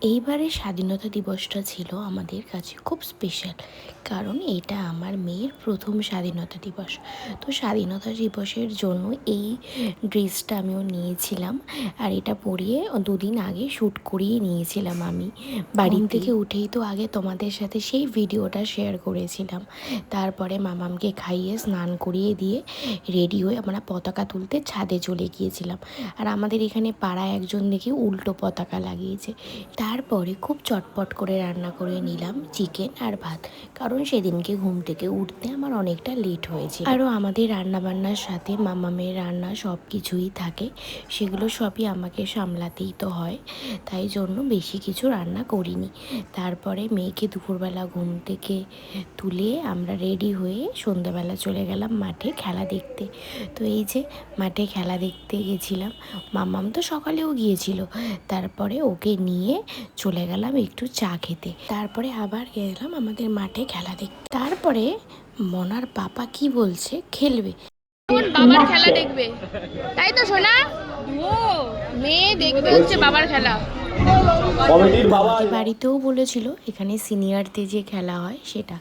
এইবারে স্বাধীনতা দিবসটা ছিল আমাদের কাছে খুব স্পেশাল, কারণ এটা আমার মেয়ের প্রথম স্বাধীনতা দিবস। তো স্বাধীনতা দিবসের জন্য এই ড্রেসটা আমিও নিয়েছিলাম, আর এটা পরিয়ে দুদিন আগে শ্যুট করিয়ে নিয়েছিলাম। আমি বাড়ি থেকে উঠেই তো আগে তোমাদের সাথে সেই ভিডিওটা শেয়ার করেছিলাম। তারপরে মামামকে খাইয়ে স্নান করিয়ে দিয়ে রেডি হয়ে আমরা পতাকা তুলতে ছাদে চলে গিয়েছিলাম। আর আমাদের এখানে পাড়ায় একজন দেখি উল্টো পতাকা লাগিয়েছে। তারপরে খুব চটপট করে রান্না করে নিলাম চিকেন আর ভাত, কারণ সেদিনকে ঘুম থেকে উঠতে আমার অনেকটা লেট হয়েছে। আরও আমাদের রান্নাবান্নার সাথে মামামের রান্না সব কিছুই থাকে, সেগুলো সবই আমাকে সামলাতেই তো হয়, তাই জন্য বেশি কিছু রান্না করিনি। তারপরে মেয়েকে দুপুরবেলা ঘুম থেকে তুলে আমরা রেডি হয়ে সন্ধ্যাবেলা চলে গেলাম মাঠে খেলা দেখতে। তো এই যে মাঠে খেলা দেখতে গেছিলাম, মামাম তো সকালেও গিয়েছিল। তারপরে ওকে নিয়ে চলে গেলাম একটু চা খেতে, তারপরে আবার গেলাম আমাদের মাঠে খেলা দেখতে। তারপরে মনার পাপা কি বলছে, খেলবে, বাবার খেলা দেখবে, তাই তো সোনা? ও মেয়ে দেখবে হচ্ছে বাবার খেলা। বাড়িতেও বলেছিল এখানে সিনিয়রদের যে খেলা হয় সেটা,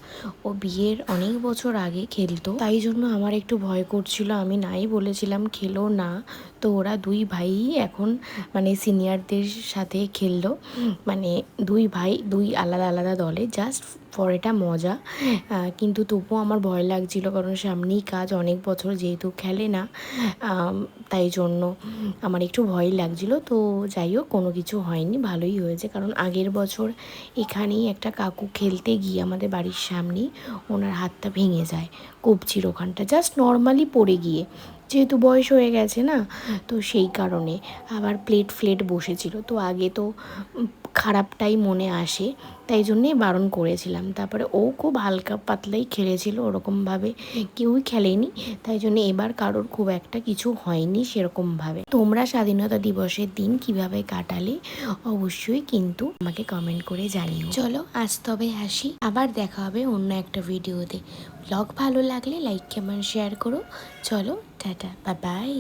ও বিয়ের অনেক বছর আগে খেলতো, তাই জন্য আমার একটু ভয় করছিল। আমি নাই বলেছিলাম খেলো না, তো ওরা দুই ভাই এখন মানে সিনিয়রদের সাথে খেললো, মানে দুই ভাই দুই আলাদা আলাদা দলে, জাস্ট ফর এটা মজা। কিন্তু তবুও আমার ভয় লাগছিল, কারণ সামনেই কাজ, অনেক বছর যেহেতু খেলে না, তাই জন্য আমার একটু ভয় লাগছিল। তো যাই হোক, কোনো কিছু হয়নি, ভালোই হয়েছে। কারণ আগের বছর এখানেই একটা কাকু খেলতে গিয়ে আমাদের বাড়ির সামনেই ওনার হাতটা ভেঙে যায়, কবজির ওখানটা জাস্ট নর্মালি পড়ে গিয়ে, যেহেতু বয়স হয়ে গেছে না, তো সেই কারণে আবার প্লেট বসেছিল। তো আগে তো খারাপটাই মনে আসে, তাই জন্যেই বারণ করেছিলাম। তারপরে ও খুব হালকা পাতলাই খেলেছিল, ওরকমভাবে কেউই খেলেনি, তাই জন্য এবার কারোর খুব একটা কিছু হয়নি সেরকমভাবে। তোমরা স্বাধীনতা দিবসের দিন কিভাবে কাটালে অবশ্যই কিন্তু আমাকে কমেন্ট করে জানিও। চলো আজ তবে আসি, আবার দেখা হবে অন্য একটা ভিডিওতে। ব্লগ ভালো লাগলে লাইক কমেন্ট শেয়ার করো। চলো টাটা, বাই বাই।